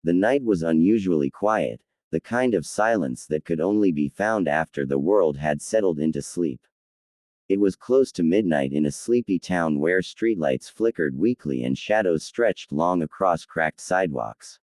The night was unusually quiet, the kind of silence that could only be found after the world had settled into sleep. It was close to midnight in a sleepy town where streetlights flickered weakly and shadows stretched long across cracked sidewalks.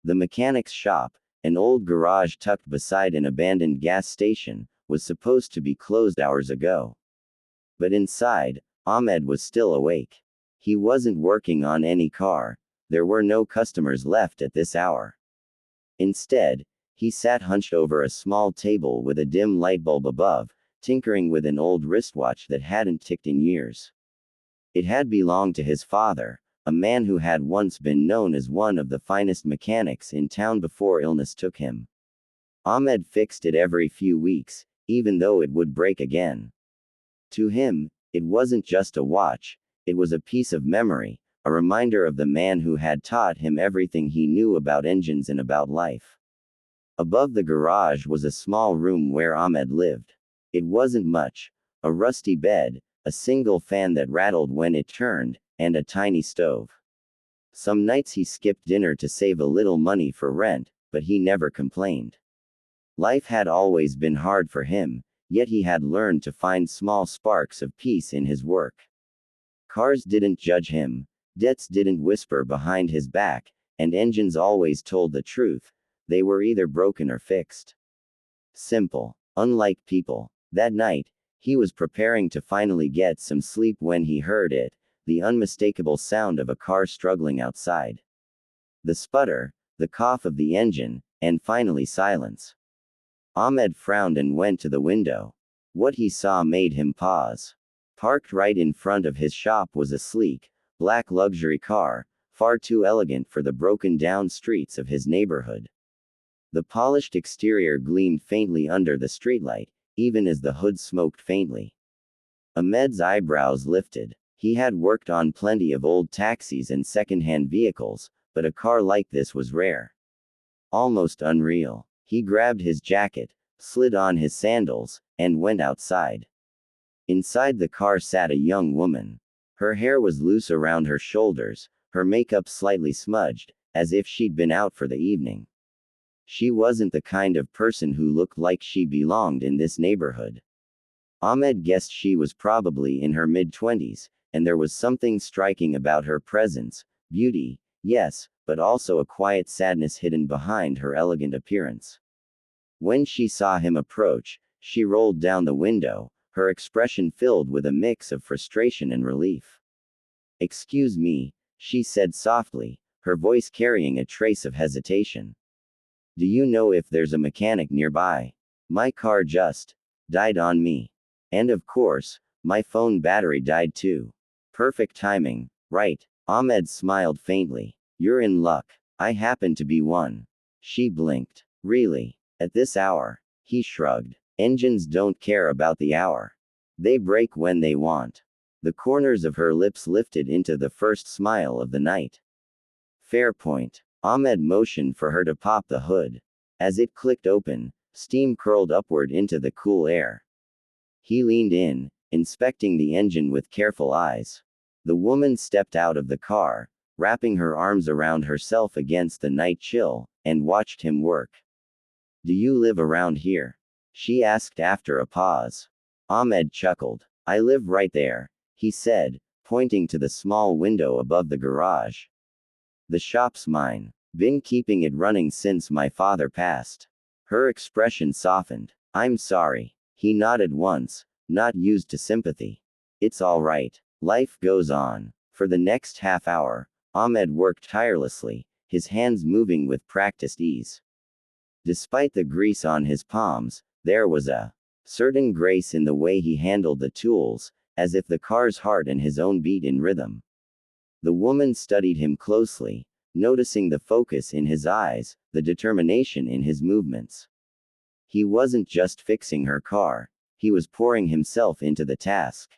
The mechanic's shop, an old garage tucked beside an abandoned gas station, was supposed to be closed hours ago. But inside, Ahmed was still awake. He wasn't working on any car. There were no customers left at this hour. Instead, he sat hunched over a small table with a dim light bulb above, tinkering with an old wristwatch that hadn't ticked in years. It had belonged to his father, a man who had once been known as one of the finest mechanics in town before illness took him. Ahmed fixed it every few weeks, even though it would break again. To him, it wasn't just a watch, it was a piece of memory, a reminder of the man who had taught him everything he knew about engines and about life. Above the garage was a small room where Ahmed lived. It wasn't much: a rusty bed, a single fan that rattled when it turned, and a tiny stove. Some nights he skipped dinner to save a little money for rent, but he never complained. Life had always been hard for him, yet he had learned to find small sparks of peace in his work. Cars didn't judge him, debts didn't whisper behind his back, and engines always told the truth: they were either broken or fixed. Simple. Unlike people. That night, he was preparing to finally get some sleep when he heard it, the unmistakable sound of a car struggling outside. The sputter, the cough of the engine, and finally silence. Ahmed frowned and went to the window. What he saw made him pause. Parked right in front of his shop was a sleek, black luxury car, far too elegant for the broken-down streets of his neighborhood. The polished exterior gleamed faintly under the streetlight, even as the hood smoked faintly. Ahmed's eyebrows lifted. He had worked on plenty of old taxis and second-hand vehicles, but a car like this was rare. Almost unreal. He grabbed his jacket, slid on his sandals, and went outside. Inside the car sat a young woman. Her hair was loose around her shoulders, her makeup slightly smudged, as if she'd been out for the evening. She wasn't the kind of person who looked like she belonged in this neighborhood. Ahmed guessed she was probably in her mid-20s, and there was something striking about her presence: beauty, yes, but also a quiet sadness hidden behind her elegant appearance. When she saw him approach, she rolled down the window, her expression filled with a mix of frustration and relief. "Excuse me," she said softly, her voice carrying a trace of hesitation. "Do you know if there's a mechanic nearby? My car just died on me. And of course, my phone battery died too." Perfect timing, right? Ahmed smiled faintly. "You're in luck. I happen to be one." She blinked. "Really? At this hour?" He shrugged. "Engines don't care about the hour. They break when they want." The corners of her lips lifted into the first smile of the night. "Fair point." Ahmed motioned for her to pop the hood. As it clicked open, steam curled upward into the cool air. He leaned in, inspecting the engine with careful eyes. The woman stepped out of the car, wrapping her arms around herself against the night chill, and watched him work. "Do you live around here?" she asked after a pause. Ahmed chuckled. "I live right there," he said, pointing to the small window above the garage. "The shop's mine. Been keeping it running since my father passed." Her expression softened. "I'm sorry." He nodded once, not used to sympathy. "It's all right. Life goes on." For the next half hour, Ahmed worked tirelessly, his hands moving with practiced ease. Despite the grease on his palms, there was a certain grace in the way he handled the tools, as if the car's heart and his own beat in rhythm. The woman studied him closely, noticing the focus in his eyes, the determination in his movements. He wasn't just fixing her car, he was pouring himself into the task.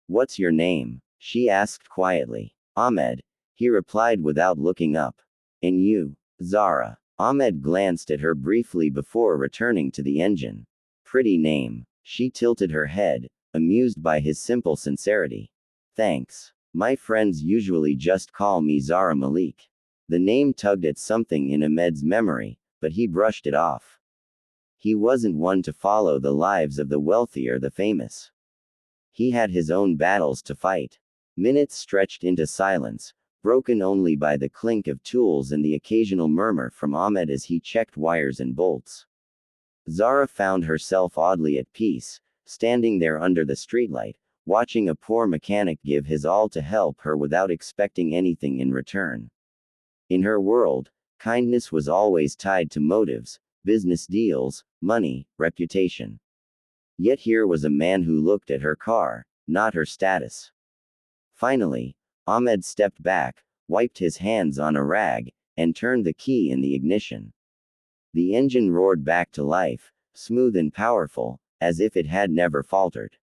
"What's your name?" she asked quietly. "Ahmed," he replied without looking up. "And you?" "Zara." Ahmed glanced at her briefly before returning to the engine. "Pretty name." She tilted her head, amused by his simple sincerity. "Thanks. My friends usually just call me Zara Malik." The name tugged at something in Ahmed's memory, but he brushed it off. He wasn't one to follow the lives of the wealthy or the famous. He had his own battles to fight. Minutes stretched into silence, broken only by the clink of tools and the occasional murmur from Ahmed as he checked wires and bolts. Zara found herself oddly at peace, standing there under the streetlight, watching a poor mechanic give his all to help her without expecting anything in return. In her world, kindness was always tied to motives, business deals, money, reputation. Yet here was a man who looked at her car, not her status. Finally, Ahmed stepped back, wiped his hands on a rag, and turned the key in the ignition. The engine roared back to life, smooth and powerful, as if it had never faltered.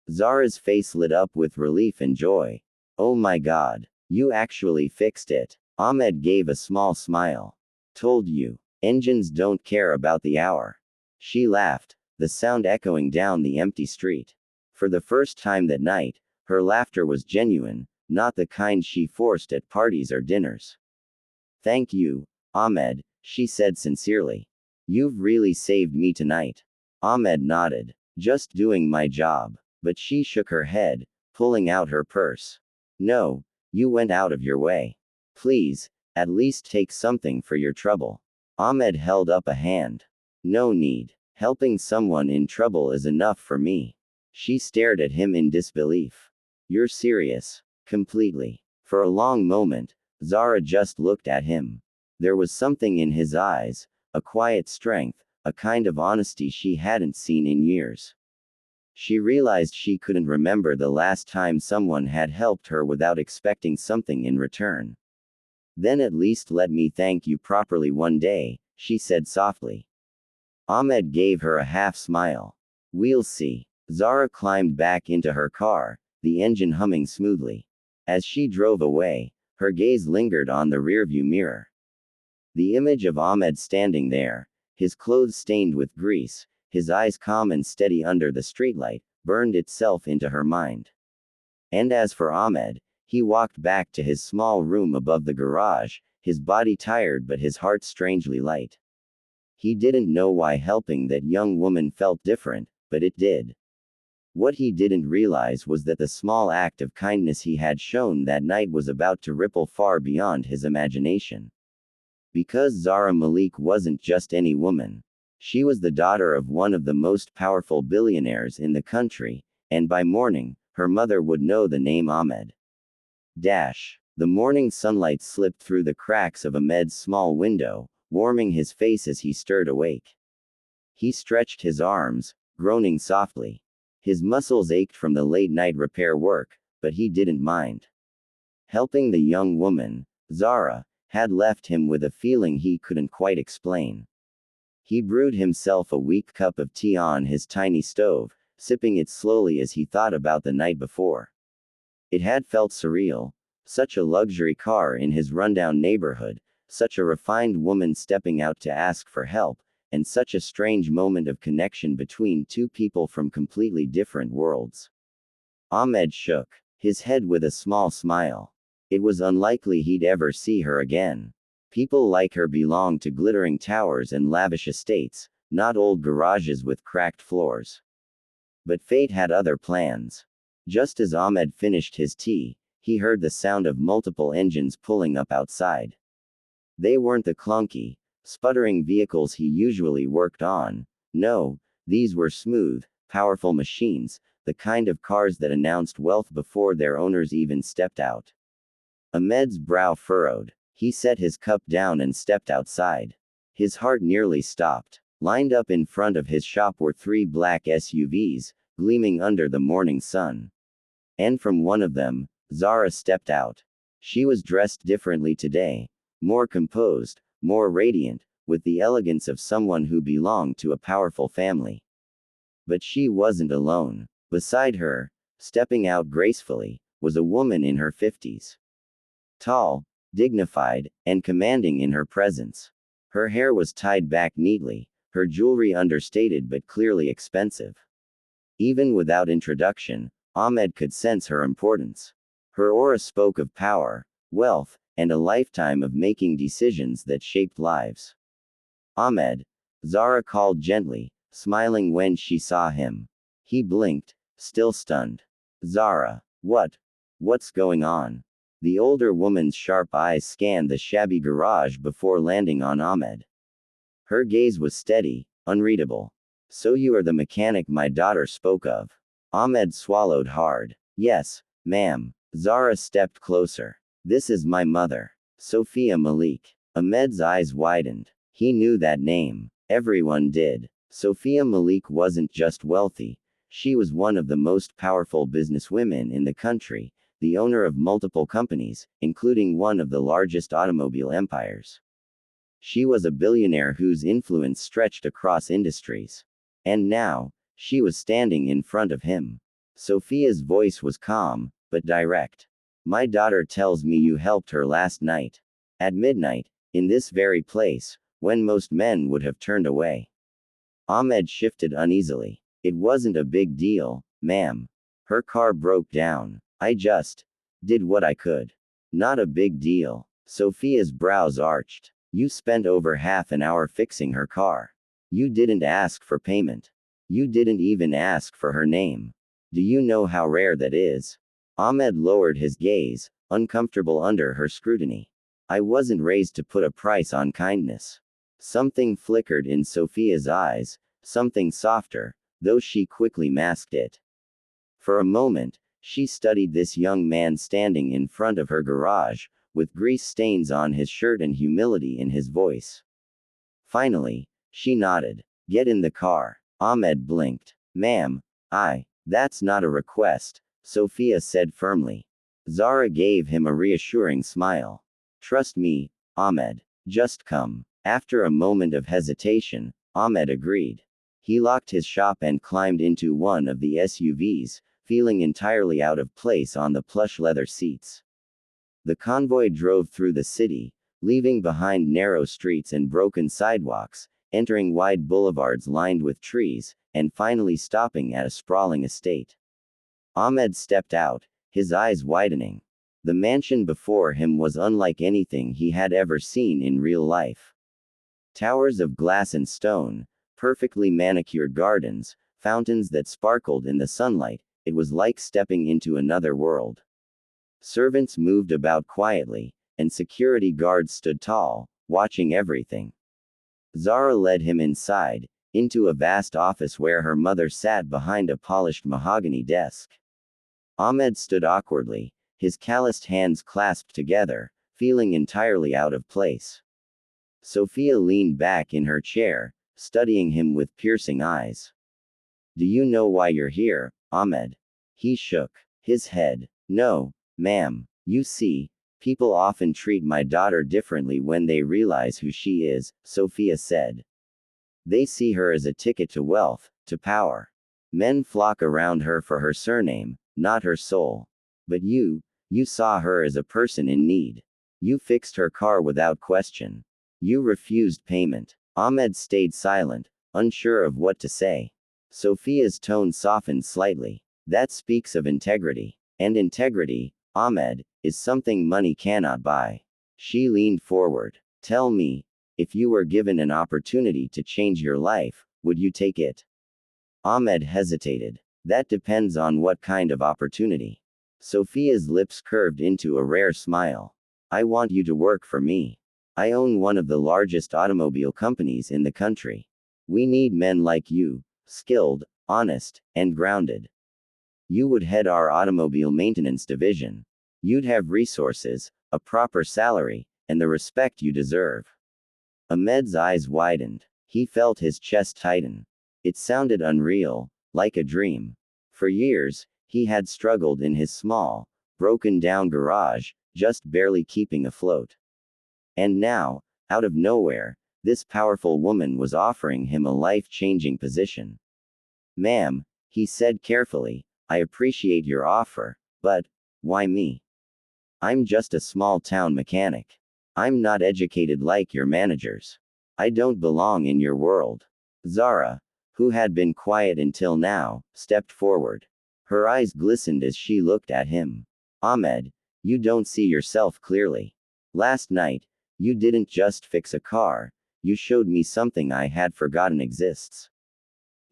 Zara's face lit up with relief and joy. "Oh my God, you actually fixed it." Ahmed gave a small smile. "Told you, engines don't care about the hour." She laughed, the sound echoing down the empty street. For the first time that night, her laughter was genuine, not the kind she forced at parties or dinners. "Thank you, Ahmed," she said sincerely. "You've really saved me tonight." Ahmed nodded. "Just doing my job." But she shook her head, pulling out her purse. "No, you went out of your way. Please, at least take something for your trouble." Ahmed held up a hand. "No need. Helping someone in trouble is enough for me." She stared at him in disbelief. "You're serious?" "Completely." For a long moment, Zara just looked at him. There was something in his eyes, a quiet strength, a kind of honesty she hadn't seen in years. She realized she couldn't remember the last time someone had helped her without expecting something in return. "Then at least let me thank you properly one day," she said softly. Ahmed gave her a half smile. "We'll see." Zara climbed back into her car, the engine humming smoothly. As she drove away, her gaze lingered on the rearview mirror. The image of Ahmed standing there, his clothes stained with grease, his eyes calm and steady under the streetlight, burned itself into her mind. And as for Ahmed, he walked back to his small room above the garage, his body tired but his heart strangely light. He didn't know why helping that young woman felt different, but it did. What he didn't realize was that the small act of kindness he had shown that night was about to ripple far beyond his imagination. Because Zara Malik wasn't just any woman. She was the daughter of one of the most powerful billionaires in the country, and by morning, her mother would know the name Ahmed. The morning sunlight slipped through the cracks of Ahmed's small window, warming his face as he stirred awake. He stretched his arms, groaning softly. His muscles ached from the late-night repair work, but he didn't mind. Helping the young woman, Zara, had left him with a feeling he couldn't quite explain. He brewed himself a weak cup of tea on his tiny stove, sipping it slowly as he thought about the night before. It had felt surreal. Such a luxury car in his rundown neighborhood, such a refined woman stepping out to ask for help, and such a strange moment of connection between two people from completely different worlds. Ahmed shook his head with a small smile. It was unlikely he'd ever see her again. People like her belonged to glittering towers and lavish estates, not old garages with cracked floors. But fate had other plans. Just as Ahmed finished his tea, he heard the sound of multiple engines pulling up outside. They weren't the clunky, sputtering vehicles he usually worked on. No, these were smooth, powerful machines, the kind of cars that announced wealth before their owners even stepped out. Ahmed's brow furrowed. He set his cup down and stepped outside. His heart nearly stopped. Lined up in front of his shop were 3 black SUVs, gleaming under the morning sun. And from one of them, Zara stepped out. She was dressed differently today, more composed, more radiant, with the elegance of someone who belonged to a powerful family. But she wasn't alone. Beside her, stepping out gracefully, was a woman in her 50s. Tall, dignified, and commanding in her presence. Her hair was tied back neatly, her jewelry understated but clearly expensive. Even without introduction, Ahmed could sense her importance. Her aura spoke of power, wealth, and a lifetime of making decisions that shaped lives. Ahmed, Zara called gently, smiling when she saw him. He blinked, still stunned. Zara, what? What's going on? The older woman's sharp eyes scanned the shabby garage before landing on Ahmed. Her gaze was steady, unreadable. So you are the mechanic my daughter spoke of. Ahmed swallowed hard. Yes, ma'am. Zara stepped closer. This is my mother. Sophia Malik. Ahmed's eyes widened. He knew that name. Everyone did. Sophia Malik wasn't just wealthy. She was one of the most powerful businesswomen in the country, the owner of multiple companies, including one of the largest automobile empires. She was a billionaire whose influence stretched across industries. And now, she was standing in front of him. Sophia's voice was calm, but direct. My daughter tells me you helped her last night. At midnight, in this very place, when most men would have turned away. Ahmed shifted uneasily. It wasn't a big deal, ma'am. Her car broke down. I just did what I could. Not a big deal. Sophia's brows arched. You spent over half an hour fixing her car. You didn't ask for payment. You didn't even ask for her name. Do you know how rare that is? Ahmed lowered his gaze, uncomfortable under her scrutiny. I wasn't raised to put a price on kindness. Something flickered in Sophia's eyes, something softer, though she quickly masked it. For a moment, she studied this young man standing in front of her garage, with grease stains on his shirt and humility in his voice. Finally, she nodded. Get in the car. Ahmed blinked. Ma'am, that's not a request, Sophia said firmly. Zara gave him a reassuring smile. Trust me, Ahmed. Just come. After a moment of hesitation, Ahmed agreed. He locked his shop and climbed into one of the SUVs, feeling entirely out of place on the plush leather seats. The convoy drove through the city, leaving behind narrow streets and broken sidewalks, entering wide boulevards lined with trees, and finally stopping at a sprawling estate. Ahmed stepped out, his eyes widening. The mansion before him was unlike anything he had ever seen in real life. Towers of glass and stone, perfectly manicured gardens, fountains that sparkled in the sunlight, it was like stepping into another world. Servants moved about quietly, and security guards stood tall, watching everything. Zara led him inside, into a vast office where her mother sat behind a polished mahogany desk. Ahmed stood awkwardly, his calloused hands clasped together, feeling entirely out of place. Sophia leaned back in her chair, studying him with piercing eyes. Do you know why you're here, Ahmed? He shook his head. No, ma'am. You see, people often treat my daughter differently when they realize who she is, Sophia said. They see her as a ticket to wealth, to power. Men flock around her for her surname, not her soul. But you saw her as a person in need. You fixed her car without question. You refused payment. Ahmed stayed silent, unsure of what to say. Sophia's tone softened slightly. That speaks of integrity. And integrity, Ahmed, is something money cannot buy. She leaned forward. Tell me, if you were given an opportunity to change your life, would you take it? Ahmed hesitated. That depends on what kind of opportunity. Sophia's lips curved into a rare smile. I want you to work for me. I own one of the largest automobile companies in the country. We need men like you, skilled, honest, and grounded. You would head our automobile maintenance division. You'd have resources, a proper salary, and the respect you deserve. Ahmed's eyes widened. He felt his chest tighten. It sounded unreal, like a dream. For years, he had struggled in his small, broken-down garage, just barely keeping afloat. And now, out of nowhere, this powerful woman was offering him a life-changing position. Ma'am, he said carefully, I appreciate your offer, but why me? I'm just a small-town mechanic. I'm not educated like your managers. I don't belong in your world. Zara, who had been quiet until now, stepped forward. Her eyes glistened as she looked at him. Ahmed, you don't see yourself clearly. Last night, you didn't just fix a car, you showed me something I had forgotten exists.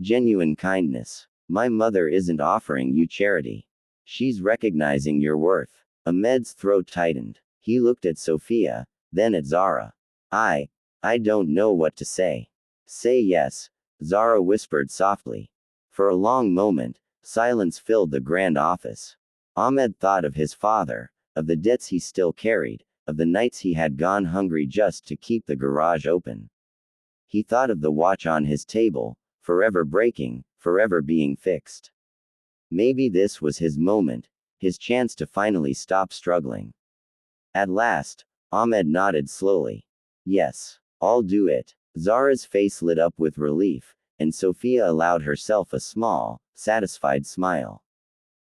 Genuine kindness. My mother isn't offering you charity. She's recognizing your worth. Ahmed's throat tightened. He looked at Sophia, then at Zara. I don't know what to say. Say yes, Zara whispered softly. For a long moment, silence filled the grand office. Ahmed thought of his father, of the debts he still carried, of the nights he had gone hungry just to keep the garage open. He thought of the watch on his table, forever breaking, forever being fixed. Maybe this was his moment, his chance to finally stop struggling. At last, Ahmed nodded slowly. Yes, I'll do it. Zara's face lit up with relief, and Sophia allowed herself a small, satisfied smile.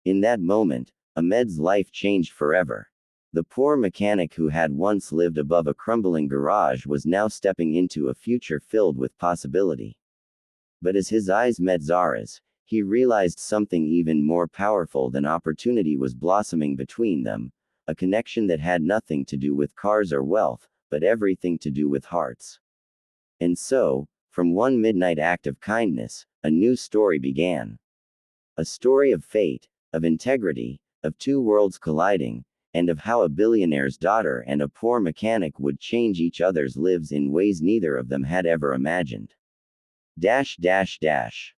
In that moment, Ahmed's life changed forever. The poor mechanic who had once lived above a crumbling garage was now stepping into a future filled with possibility. But as his eyes met Zara's, he realized something even more powerful than opportunity was blossoming between them, a connection that had nothing to do with cars or wealth, but everything to do with hearts. And so, from one midnight act of kindness, a new story began. A story of fate, of integrity, of two worlds colliding, and of how a billionaire's daughter and a poor mechanic would change each other's lives in ways neither of them had ever imagined. Dash dash dash.